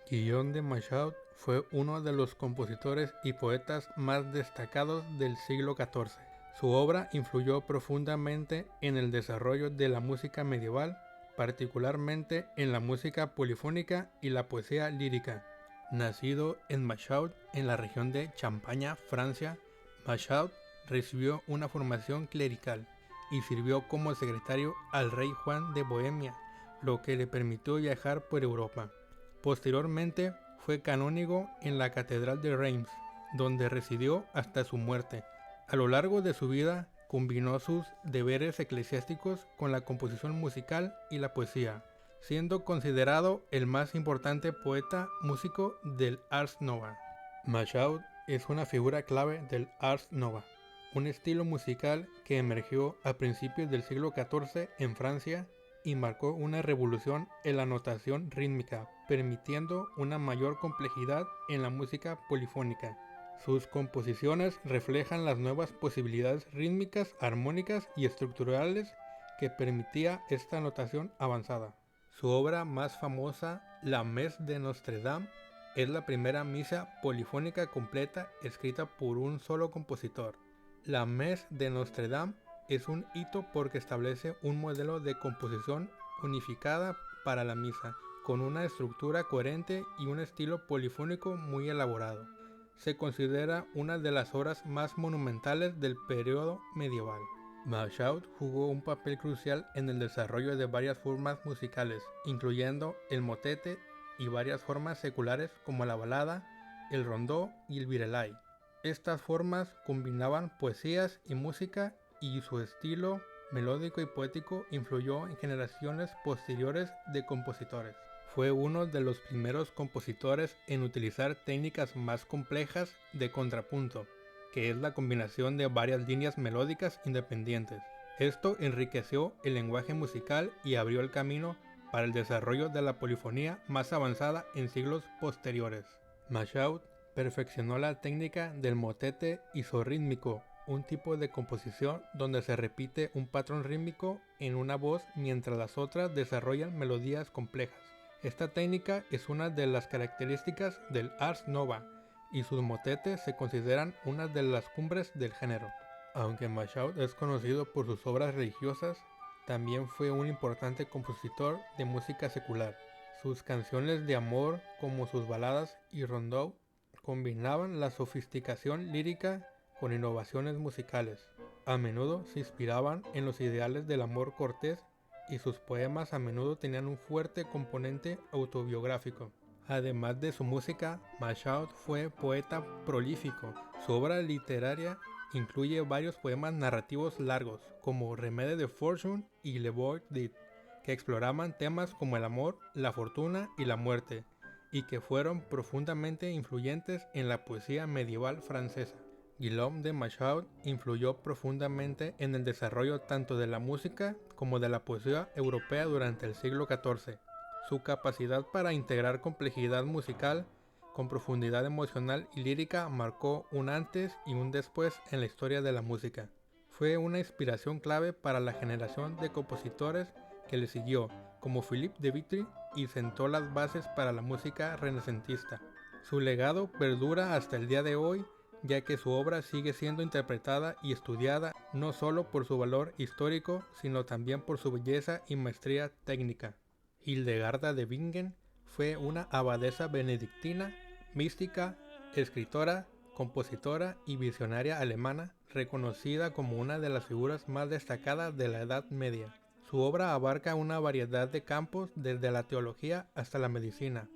Guillaume de Machaut fue uno de los compositores y poetas más destacados del siglo XIV. Su obra influyó profundamente en el desarrollo de la música medieval, particularmente en la música polifónica y la poesía lírica. Nacido en Machaut, en la región de Champaña, Francia, Machaut recibió una formación clerical y sirvió como secretario al rey Juan de Bohemia, lo que le permitió viajar por Europa. Posteriormente fue canónigo en la Catedral de Reims, donde residió hasta su muerte. A lo largo de su vida combinó sus deberes eclesiásticos con la composición musical y la poesía, siendo considerado el más importante poeta músico del Ars Nova. Machaut es una figura clave del Ars Nova, un estilo musical que emergió a principios del siglo XIV en Francia y marcó una revolución en la notación rítmica, permitiendo una mayor complejidad en la música polifónica. Sus composiciones reflejan las nuevas posibilidades rítmicas, armónicas y estructurales que permitía esta notación avanzada. Su obra más famosa, La Messe de Notre Dame, es la primera misa polifónica completa escrita por un solo compositor. La Messe de Notre Dame es un hito porque establece un modelo de composición unificada para la misa, con una estructura coherente y un estilo polifónico muy elaborado. Se considera una de las obras más monumentales del periodo medieval. Machaut jugó un papel crucial en el desarrollo de varias formas musicales, incluyendo el motete y varias formas seculares como la balada, el rondó y el virelai. Estas formas combinaban poesías y música, y su estilo melódico y poético influyó en generaciones posteriores de compositores. Fue uno de los primeros compositores en utilizar técnicas más complejas de contrapunto, que es la combinación de varias líneas melódicas independientes. Esto enriqueció el lenguaje musical y abrió el camino para el desarrollo de la polifonía más avanzada en siglos posteriores. Machaut perfeccionó la técnica del motete isorrítmico, un tipo de composición donde se repite un patrón rítmico en una voz mientras las otras desarrollan melodías complejas. Esta técnica es una de las características del Ars Nova, y sus motetes se consideran una de las cumbres del género. Aunque Machaut es conocido por sus obras religiosas, también fue un importante compositor de música secular. Sus canciones de amor, como sus baladas y rondó, combinaban la sofisticación lírica con innovaciones musicales. A menudo se inspiraban en los ideales del amor cortés y sus poemas a menudo tenían un fuerte componente autobiográfico. Además de su música, Machaut fue poeta prolífico. Su obra literaria incluye varios poemas narrativos largos, como Remede de Fortune y Le Bois dit, que exploraban temas como el amor, la fortuna y la muerte, y que fueron profundamente influyentes en la poesía medieval francesa. Guillaume de Machaut influyó profundamente en el desarrollo tanto de la música como de la poesía europea durante el siglo XIV. Su capacidad para integrar complejidad musical con profundidad emocional y lírica marcó un antes y un después en la historia de la música. Fue una inspiración clave para la generación de compositores que le siguió, como Philippe de Vitry, y sentó las bases para la música renacentista. Su legado perdura hasta el día de hoy, ya que su obra sigue siendo interpretada y estudiada no solo por su valor histórico, sino también por su belleza y maestría técnica. Hildegarda de Bingen fue una abadesa benedictina, mística, escritora, compositora y visionaria alemana, reconocida como una de las figuras más destacadas de la Edad Media. Su obra abarca una variedad de campos desde la teología hasta la medicina,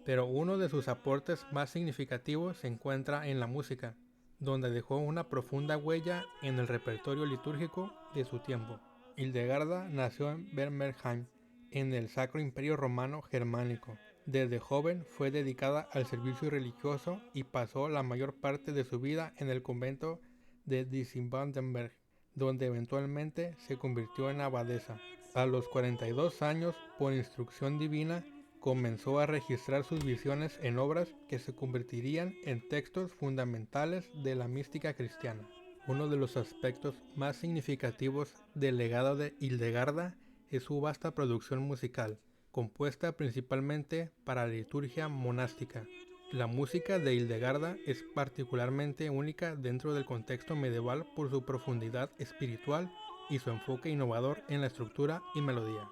pero uno de sus aportes más significativos se encuentra en la música, donde dejó una profunda huella en el repertorio litúrgico de su tiempo. Hildegarda nació en Bernmersheim, en el Sacro Imperio Romano Germánico. Desde joven fue dedicada al servicio religioso y pasó la mayor parte de su vida en el convento de Disibandenberg, donde eventualmente se convirtió en abadesa. A los 42 años, por instrucción divina, comenzó a registrar sus visiones en obras que se convertirían en textos fundamentales de la mística cristiana. Uno de los aspectos más significativos del legado de Hildegarda es su vasta producción musical, compuesta principalmente para la liturgia monástica. La música de Hildegarda es particularmente única dentro del contexto medieval por su profundidad espiritual y su enfoque innovador en la estructura y melodía.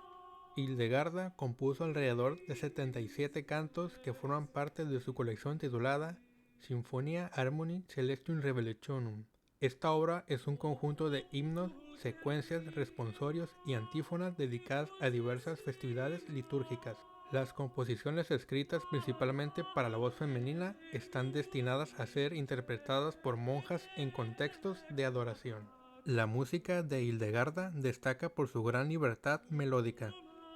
Hildegarda compuso alrededor de 77 cantos que forman parte de su colección titulada Symphonia Harmoniae Celestium Revelationum. Esta obra es un conjunto de himnos, secuencias, responsorios y antífonas dedicadas a diversas festividades litúrgicas. Las composiciones escritas principalmente para la voz femenina están destinadas a ser interpretadas por monjas en contextos de adoración. La música de Hildegarda destaca por su gran libertad melódica.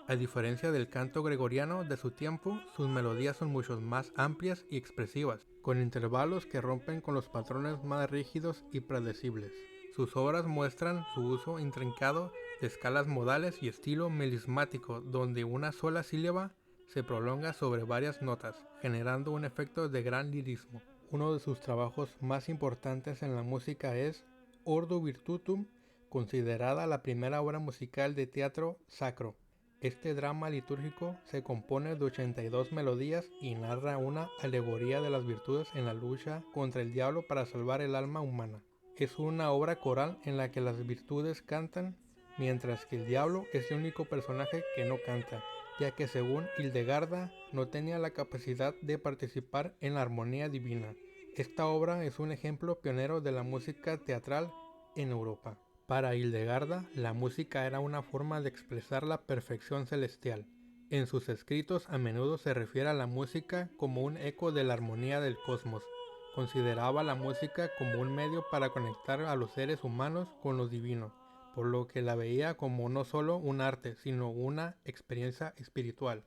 A diferencia del canto gregoriano de su tiempo, sus melodías son mucho más amplias y expresivas, con intervalos que rompen con los patrones más rígidos y predecibles. Sus obras muestran su uso intrincado de escalas modales y estilo melismático, donde una sola sílaba se prolonga sobre varias notas, generando un efecto de gran lirismo. Uno de sus trabajos más importantes en la música es Ordo Virtutum, considerada la primera obra musical de teatro sacro. Este drama litúrgico se compone de 82 melodías y narra una alegoría de las virtudes en la lucha contra el diablo para salvar el alma humana. Es una obra coral en la que las virtudes cantan, mientras que el diablo es el único personaje que no canta, ya que según Hildegarda no tenía la capacidad de participar en la armonía divina. Esta obra es un ejemplo pionero de la música teatral en Europa. Para Hildegarda, la música era una forma de expresar la perfección celestial. En sus escritos a menudo se refiere a la música como un eco de la armonía del cosmos. Consideraba la música como un medio para conectar a los seres humanos con lo divino, por lo que la veía como no solo un arte, sino una experiencia espiritual.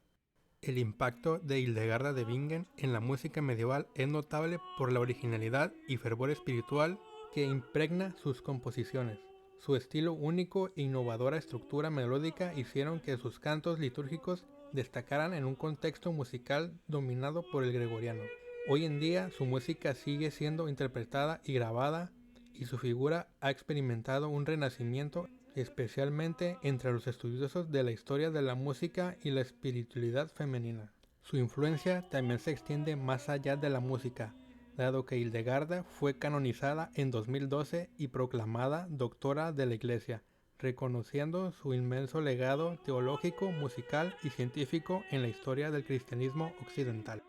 El impacto de Hildegarda de Bingen en la música medieval es notable por la originalidad y fervor espiritual que impregna sus composiciones. Su estilo único e innovadora estructura melódica hicieron que sus cantos litúrgicos destacaran en un contexto musical dominado por el gregoriano. Hoy en día su música sigue siendo interpretada y grabada, y su figura ha experimentado un renacimiento, especialmente entre los estudiosos de la historia de la música y la espiritualidad femenina. Su influencia también se extiende más allá de la música, dado que Hildegarda fue canonizada en 2012 y proclamada doctora de la Iglesia, reconociendo su inmenso legado teológico, musical y científico en la historia del cristianismo occidental.